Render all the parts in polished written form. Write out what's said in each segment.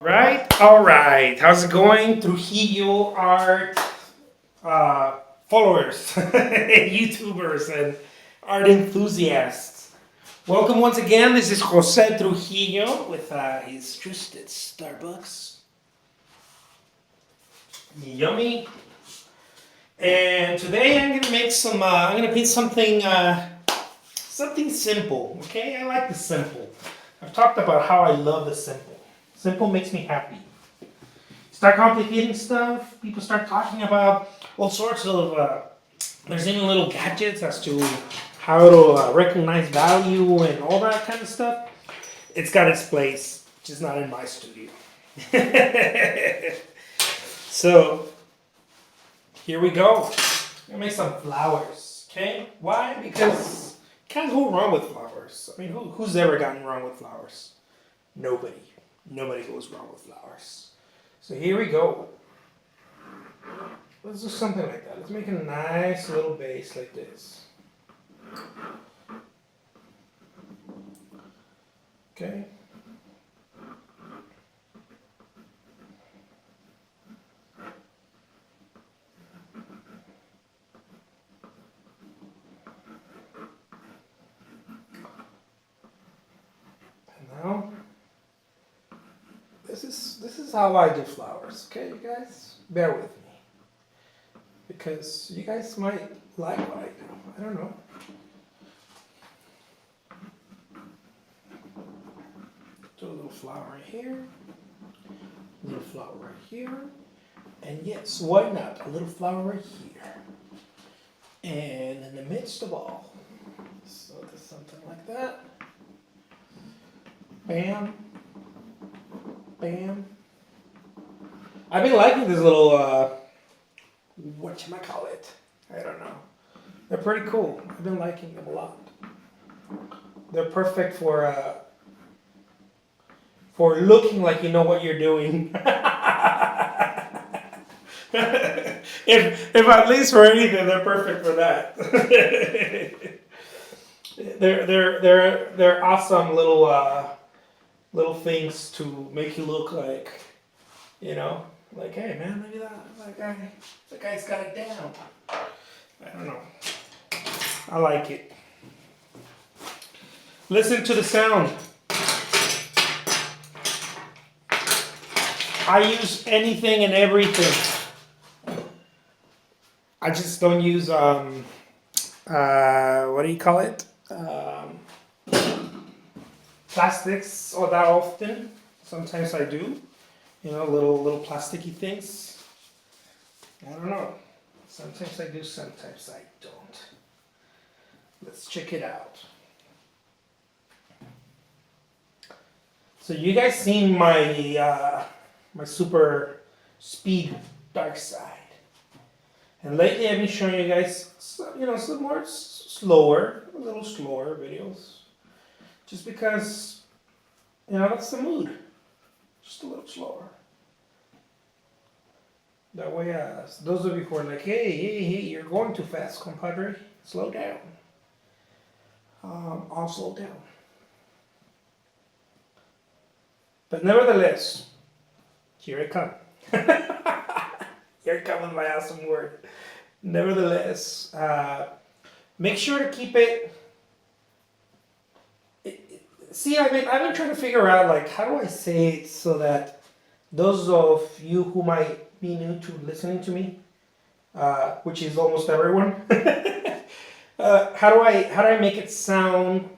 All right. How's it going? Trujillo art followers, YouTubers, and art enthusiasts. Welcome once again. This is Jose Trujillo with his twisted Starbucks. Yummy. And today I'm gonna make some. I'm gonna paint something simple. Okay, I like the simple. I've talked about how I love the simple. Simple makes me happy. Start complicating stuff, people start talking about all sorts of, there's even little gadgets as to how to recognize value and all that kind of stuff. It's got its place, just not in my studio. So, here we go. I'm gonna make some flowers, okay? Why? Because can't go wrong with flowers. I mean, who's ever gotten wrong with flowers? Nobody. Nobody goes wrong with flowers. So here we go. Let's do something like that. Let's make a nice little base like this. Okay. And now, this is how I do flowers. Okay, you guys, bear with me. Because you guys might like what I do. I don't know. Do a little flower right here. A little flower right here. And yes, why not? A little flower right here. And in the midst of all. So there's something like that. Bam. Bam. I've been liking this little whatchamacallit. I don't know. They're pretty cool. I've been liking them a lot. They're perfect for looking like you know what you're doing. if at least for anything, they're perfect for that. they're awesome little things to make you look like, like, hey man, look at that guy's got it down. I don't know. I like it. Listen to the sound. I use anything and everything. I just don't use what do you call it? Plastics all that often. Sometimes I do. Little plasticky things. I don't know. Sometimes I do, sometimes I don't. Let's check it out. So you guys seen my my super speed dark side. And lately I've been showing you guys some more a little slower videos. Just because, that's the mood. Just a little slower. That way, those of you who are like, hey, you're going too fast, compadre. Slow down. I'll slow down. But nevertheless, here I come. Here I come with my awesome word. Nevertheless, make sure to keep it. See, I've been trying to figure out, like, how do I say it so that those of you who might be new to listening to me, which is almost everyone, how do I make it sound?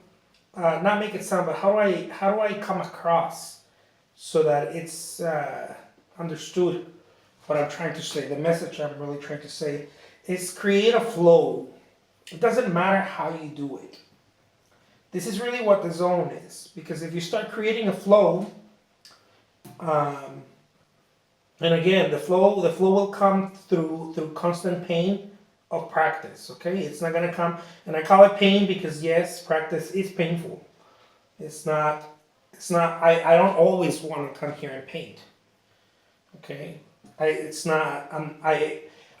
Not make it sound, but how do I come across so that it's understood what I'm trying to say? The message I'm really trying to say is create a flow. It doesn't matter how you do it. This is really what the zone is, because if you start creating a flow, and again, the flow will come through constant pain of practice. Okay, it's not gonna come, and I call it pain because yes, practice is painful. It's not. I don't always want to come here and paint. Okay,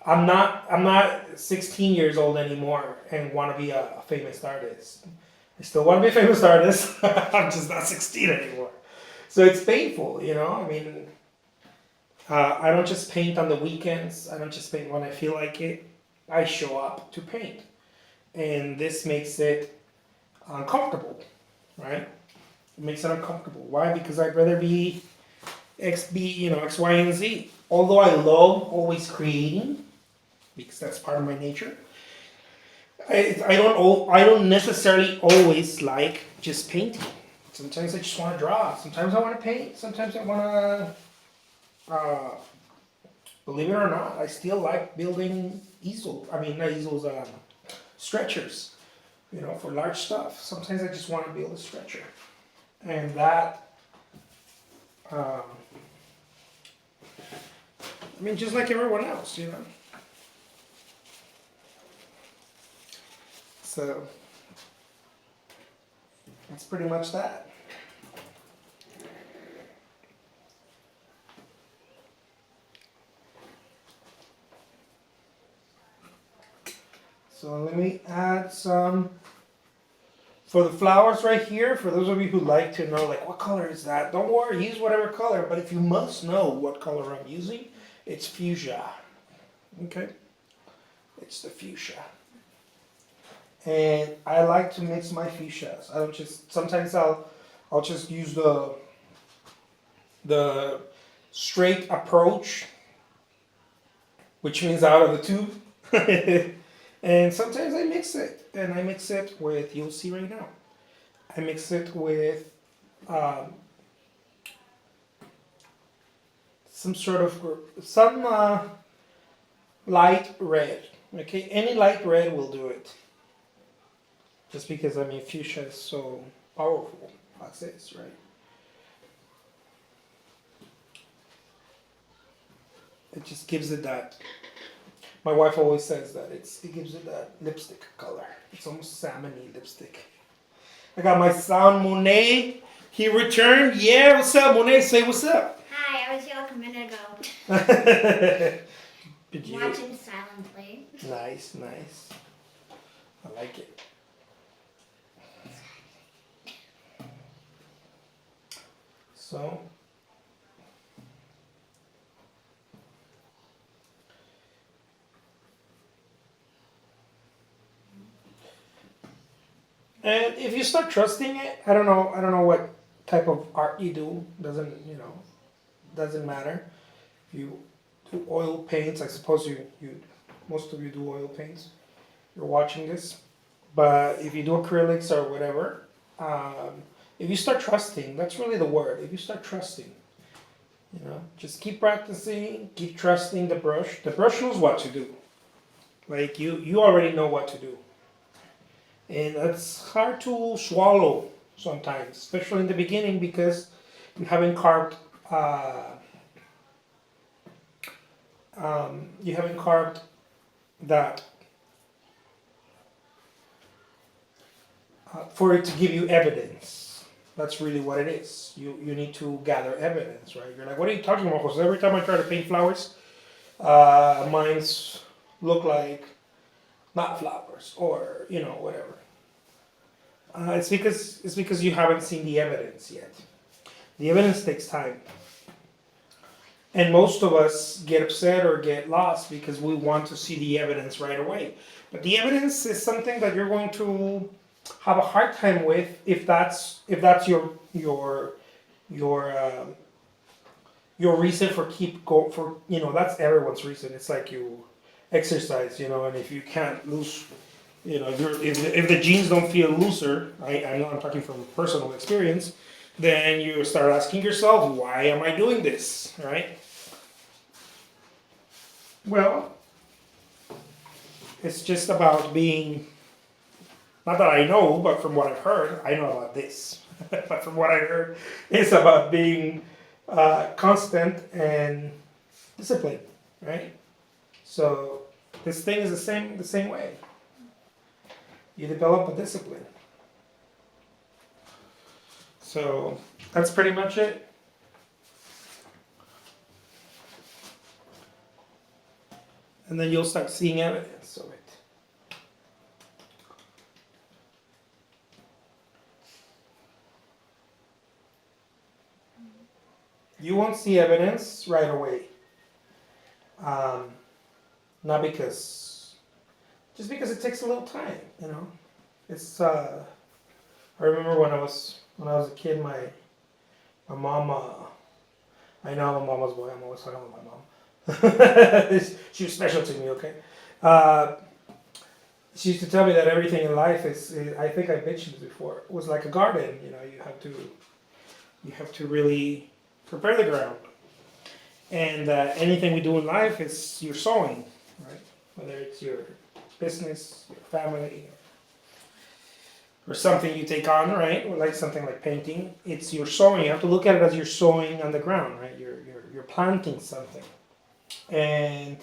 I'm not 16 years old anymore and want to be a famous artist. I still want to be a famous artist. I'm just not 16 anymore. So it's painful, you know. I mean, I don't just paint on the weekends. I don't just paint when I feel like it. I show up to paint, and this makes it uncomfortable, right? It makes it uncomfortable. Why? Because I'd rather be X, Y, and Z. Although I love always creating, because that's part of my nature. I don't necessarily always like just painting. Sometimes I just want to draw. Sometimes I want to paint. Sometimes I want to. Believe it or not, I still like building easels. I mean, not easels, stretchers. You know, for large stuff. Sometimes I just want to build a stretcher, and that. I mean, just like everyone else, you know. So that's pretty much that. So let me add some for the flowers right here. For those of you who like to know, like, what color is that? Don't worry, use whatever color. But if you must know what color I'm using, it's fuchsia. Okay, it's the fuchsia. And I like to mix my fuchsias. I don't just. Sometimes I'll just use the straight approach, which means out of the tube. And sometimes I mix it, and I mix it with, you'll see right now, I mix it with some light red. Okay, any light red will do it. Just because, I mean, fuchsia is so powerful as is, right? It just gives it that. My wife always says that it gives it that lipstick color. It's almost salmony lipstick. I got my son Monet. He returned. Yeah, what's up, Monet? Say what's up. Hi, I was here like a minute ago. Watching silently. Nice. I like it. So. And if you start trusting it, I don't know what type of art you do. Doesn't matter. If you do oil paints, I suppose most of you do oil paints. You're watching this, but if you do acrylics or whatever, if you start trusting, that's really the word. If you start trusting, just keep practicing, keep trusting the brush. The brush knows what to do. Like you already know what to do. And it's hard to swallow sometimes, especially in the beginning, because you haven't carved that for it to give you evidence. That's really what it is. You need to gather evidence, right? You're like, what are you talking about, Jose? Every time I try to paint flowers, mine's look like not flowers, or whatever. It's because you haven't seen the evidence yet. The evidence takes time. And most of us get upset or get lost because we want to see the evidence right away. But the evidence is something that you're going to have a hard time with if that's your reason for that's everyone's reason. It's like you exercise, and if you can't lose. If the jeans don't feel looser, I know I'm talking from personal experience, then you start asking yourself, why am I doing this, right? Well, it's just about being, not that I know, but from what I've heard, I know about this, but from what I heard, it's about being constant and disciplined, right? So this thing is the same way. You develop a discipline. So that's pretty much it. And then you'll start seeing evidence of it. you won't see evidence right away. Not just because it takes a little time, you know. It's I remember when I was a kid, my mom. I know I'm a mama's boy. I'm always talking about my mom. She was special to me. Okay. She used to tell me that everything in life is. I think I mentioned it before. It was like a garden. You know, you have to really prepare the ground. And anything we do in life is you're sowing, right? Whether it's your business, your family, or something you take on, right? Or like something like painting, it's you're sowing. You have to look at it as you're sowing on the ground, right? You're planting something, and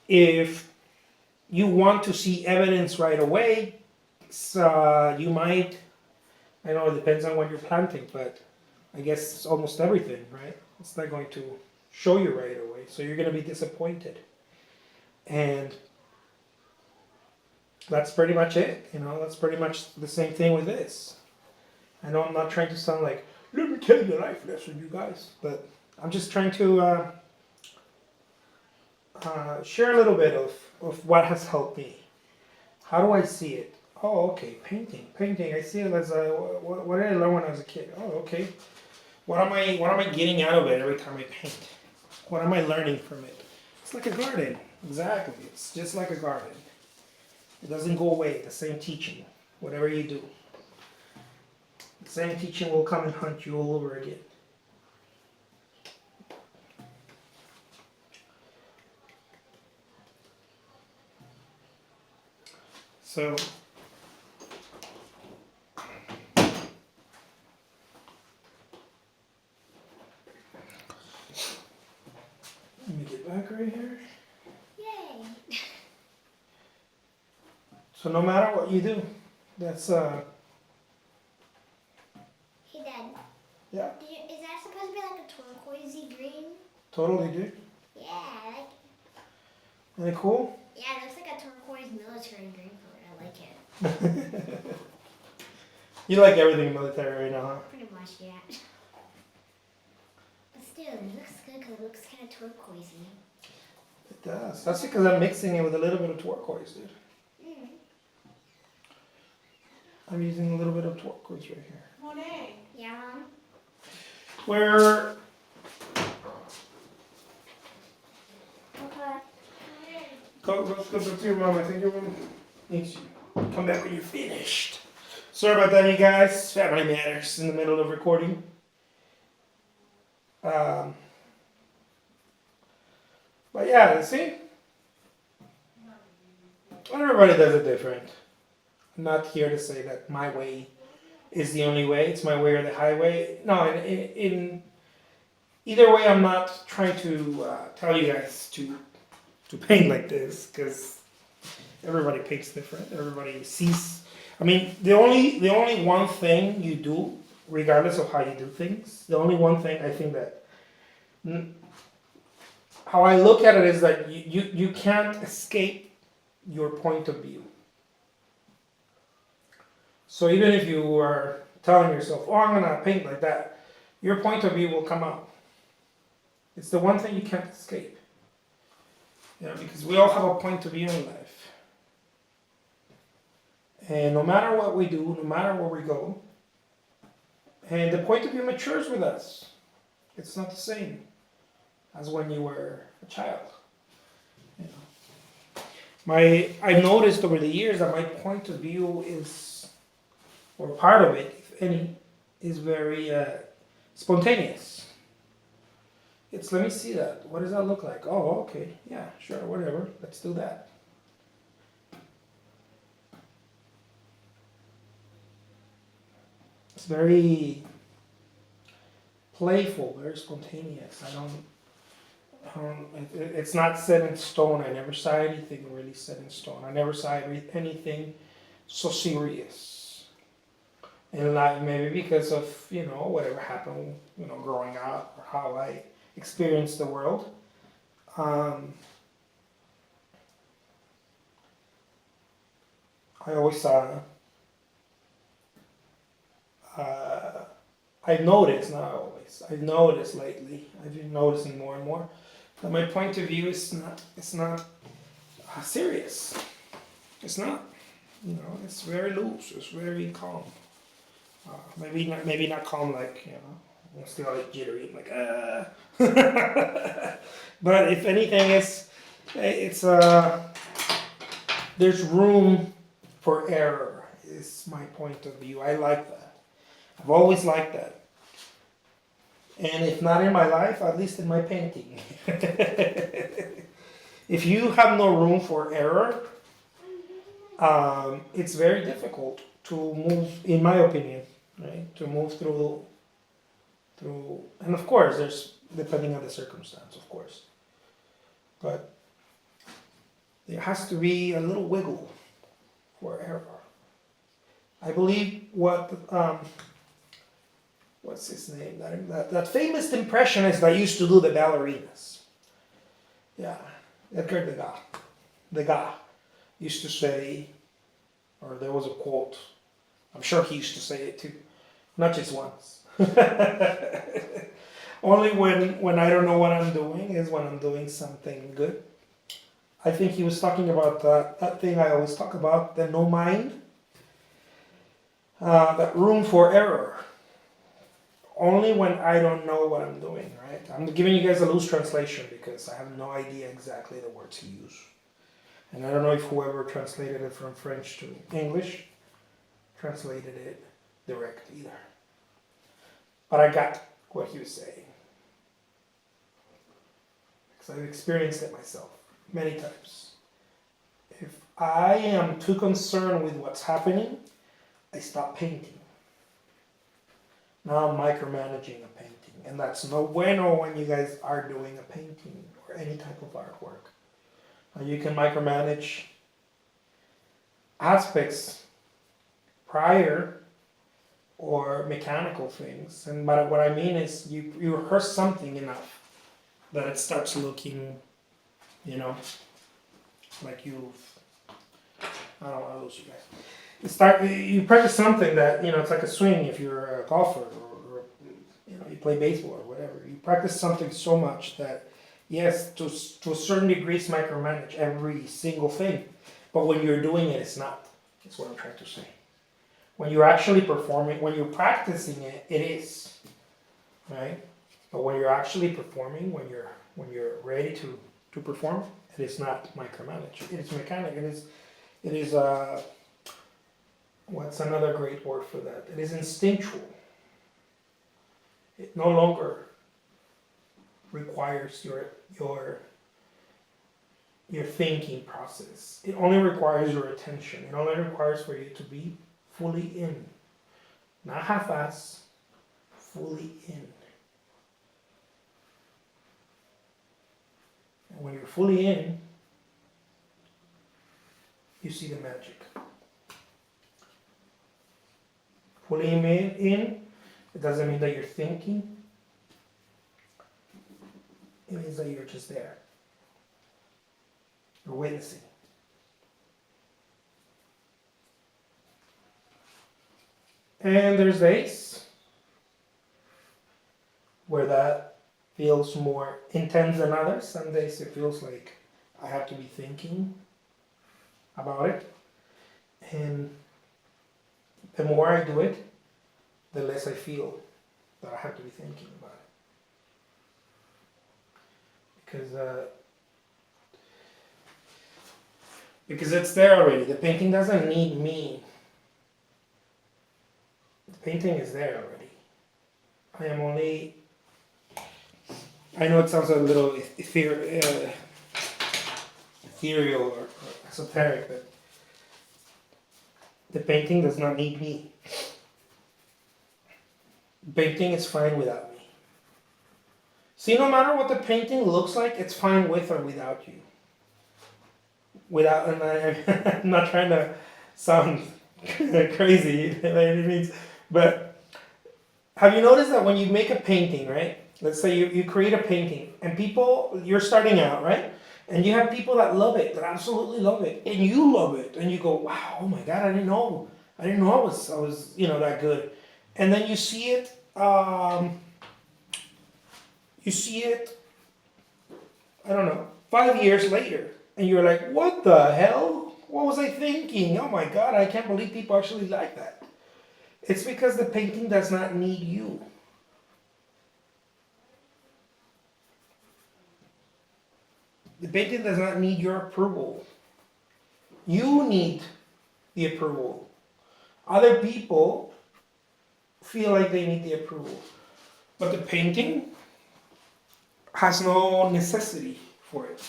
if you want to see evidence right away, you might. I know it depends on what you're planting, but I guess it's almost everything, right? It's not going to show you right away, so you're going to be disappointed, and that's pretty much it. You know, that's pretty much the same thing with this. I know I'm not trying to sound like, let me tell you a life lesson, you guys, but I'm just trying to share a little bit of what has helped me. How do I see it? Oh, okay, painting. I see it as what did I learn when I was a kid? Oh, okay. What am I getting out of it every time I paint? What am I learning from it? It's like a garden. Exactly. It's just like a garden. It doesn't go away. The same teaching, whatever you do. The same teaching will come and hunt you all over again. So, let me get back right here. Yay! So no matter what you do, that's Hey, Dad. yeah, Is that supposed to be like a turquoisey green? totally do. Yeah, I like it. Isn't it cool? Yeah, it looks like a turquoise military green color. I like it. You like everything military right now, huh? Pretty much, yeah. But still, it looks good because it looks kind of turquoisey. It does. That's because I'm mixing it with a little bit of turquoise, dude. Mm. I'm using a little bit of turquoise right here. Monet. Yeah, Mom? Where Okay. go to your mom. I think your mom needs you. Come back when you're finished. Sorry about that, you guys. Family matters in the middle of recording. But yeah, see? Everybody does it different. I'm not here to say that my way is the only way. It's my way or the highway. No, in either way, I'm not trying to tell you guys to paint like this, because everybody paints different. Everybody sees. I mean, the only one thing you do, regardless of how you do things, the only one thing I think that how I look at it is that you can't escape your point of view. So even if you are telling yourself, oh, I'm gonna paint like that, your point of view will come out. It's the one thing you can't escape. You know, because we all have a point of view in life. And no matter what we do, no matter where we go, and the point of view matures with us. It's not the same as when you were a child. You know. I've noticed over the years that my point of view is, or part of it, if any, is very spontaneous. It's, let me see that. What does that look like? Oh, okay. Yeah, sure, whatever. Let's do that. It's very playful, very spontaneous. It's not set in stone. I never saw anything really set in stone. I never saw anything so serious. And like maybe because of, whatever happened, growing up, or how I experienced the world. I always saw I've noticed, not always, I've noticed lately, I've been noticing more and more, that my point of view is not, it's not serious. It's not. You know, it's very loose. It's very calm. Maybe not calm like, you know, I'm still like jittery, like But if anything, it's there's room for error. Is my point of view. I like that. I've always liked that. And if not in my life, at least in my painting. If you have no room for error, it's very difficult to move, in my opinion, right? To move through, and of course, there's depending on the circumstance, of course, but there has to be a little wiggle for error. I believe what's his name? That famous impressionist that used to do the ballerinas. Yeah, Edgar Degas used to say, or there was a quote, I'm sure he used to say it too, not just once. Only when I don't know what I'm doing is when I'm doing something good. I think he was talking about that thing I always talk about, the no mind, that room for error. Only when I don't know what I'm doing, right? I'm giving you guys a loose translation because I have no idea exactly the words he used. And I don't know if whoever translated it from French to English translated it direct either. But I got what he was saying. Because I've experienced it myself many times. If I am too concerned with what's happening, I stop painting. Now I'm micromanaging a painting. And that's no bueno when you guys are doing a painting or any type of artwork. You can micromanage aspects prior or mechanical things. But what I mean is you rehearse something enough that it starts looking, you know, like I don't want to lose you guys. You practice something that, you know, it's like a swing if you're a golfer or you know, you play baseball or whatever. You practice something so much that, yes, to a certain degree it's micromanage every single thing. But when you're doing it, it's not. That's what I'm trying to say. When you're actually performing, when you're practicing it, it is. Right? But when you're actually performing, when you're ready to perform, it is not micromanage. It is mechanic. It is what's another great word for that? It is instinctual. It no longer requires your thinking process. It only requires your attention. It only requires for you to be fully in. Not half-ass, fully in. And when you're fully in, you see the magic. Fully in, it doesn't mean that you're thinking. It means that you're just there. You're witnessing. And there's days where that feels more intense than others. Some days it feels like I have to be thinking about it. And the more I do it, the less I feel that I have to be thinking about it. Because it's there already. The painting doesn't need me. The painting is there already. I am only... I know it sounds a little ethereal or esoteric, but the painting does not need me. The painting is fine without me. See, no matter what the painting looks like, it's fine with or without you. And I'm not trying to sound crazy by any means, but have you noticed that when you make a painting, right? Let's say you create a painting and people, you're starting out, right? And you have people that love it, that absolutely love it, and you love it, and you go, wow, oh my God, I didn't know I was that good. And then you see it um, you see it, I don't know, 5 years later, and you're like, what the hell? What was I thinking? Oh my God, I can't believe people actually like that. It's because the painting does not need you. The painting does not need your approval. You need the approval. Other people feel like they need the approval. But the painting has no necessity for it.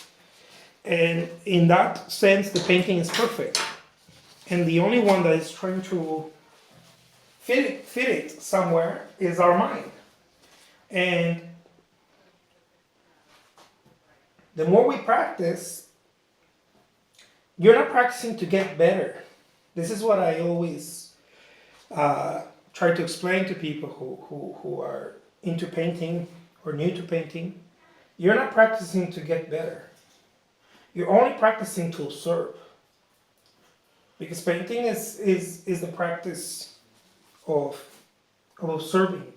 And in that sense, the painting is perfect. And the only one that is trying to fit it somewhere is our mind. And the more we practice, you're not practicing to get better. This is what I always try to explain to people who are into painting or new to painting. You're not practicing to get better. You're only practicing to observe. Because painting is the practice of observing.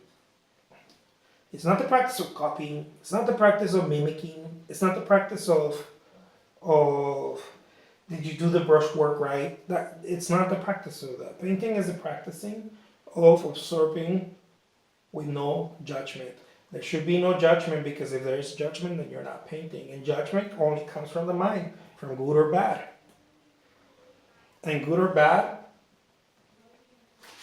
It's not the practice of copying. It's not the practice of mimicking. It's not the practice of did you do the brushwork right? It's not the practice of that. Painting is the practicing of observing with no judgment. There should be no judgment, because if there is judgment, then you're not painting. And judgment only comes from the mind, from good or bad. And good or bad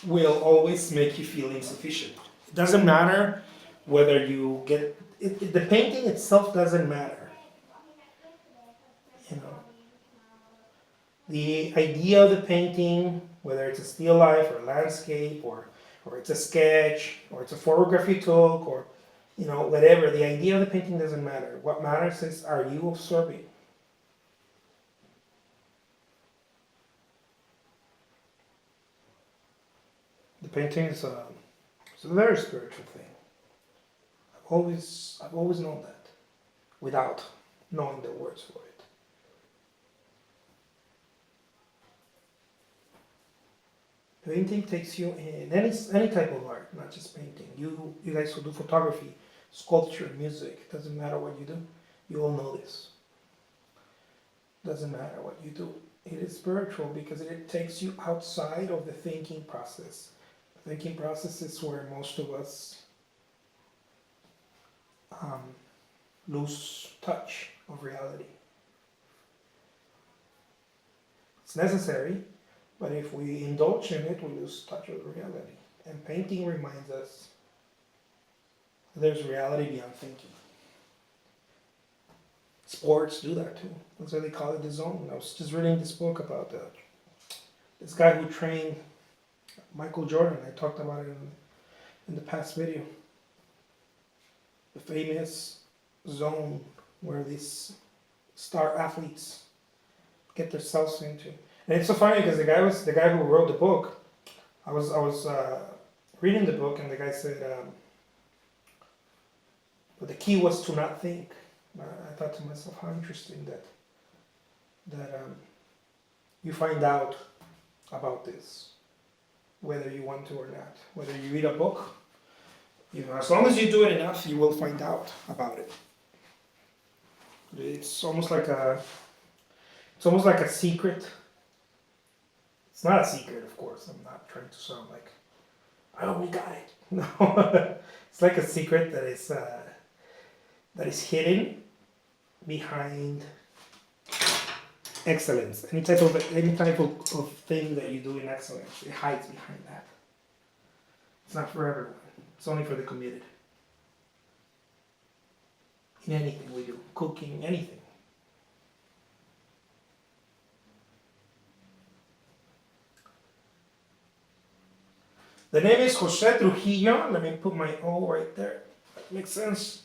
will always make you feel insufficient. It doesn't matter whether you get it, the painting itself doesn't matter. You know, the idea of the painting, whether it's a still life or a landscape or it's a sketch or it's a photograph you took, or whatever, the idea of the painting doesn't matter. What matters is, are you observing? The painting is it's a very spiritual thing. I've always known that, without knowing the words for it. Painting takes you in any type of art, not just painting. You guys who do photography, sculpture, music, doesn't matter what you do, you all know this. Doesn't matter what you do. It is spiritual because it takes you outside of the thinking process. The thinking process is where most of us lose touch of reality. It's necessary, but if we indulge in it, we lose touch of reality. And painting reminds us there's reality beyond thinking. Sports do that too. That's why they call it the zone. I was just reading this book about this guy who trained Michael Jordan. I talked about it in the past video. The famous zone where these star athletes get themselves into. And it's so funny because the guy who wrote the book. I was reading the book, and the guy said, but the key was to not think. I thought to myself, how interesting that you find out about this, whether you want to or not. Whether you read a book, as long as you do it enough, you will find out about it. It's almost like a secret. It's not a secret, of course. I'm not trying to sound like I only got it. No, it's like a secret that is hidden behind excellence. Any type of thing that you do in excellence, it hides behind that. It's not for everyone. It's only for the committed. In anything we do, cooking, anything. The name is Jose Trujillo. Let me put my O right there. That makes sense.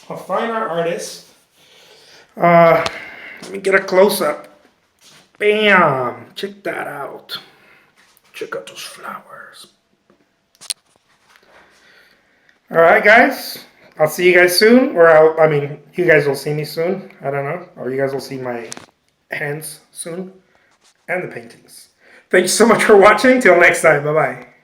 A fine art artist. Let me get a close-up. Bam! Check that out. Check out those flowers. Alright, guys. I'll see you guys soon. You guys will see me soon. I don't know. Or you guys will see my hands soon. And the paintings. Thank you so much for watching. Till next time. Bye-bye.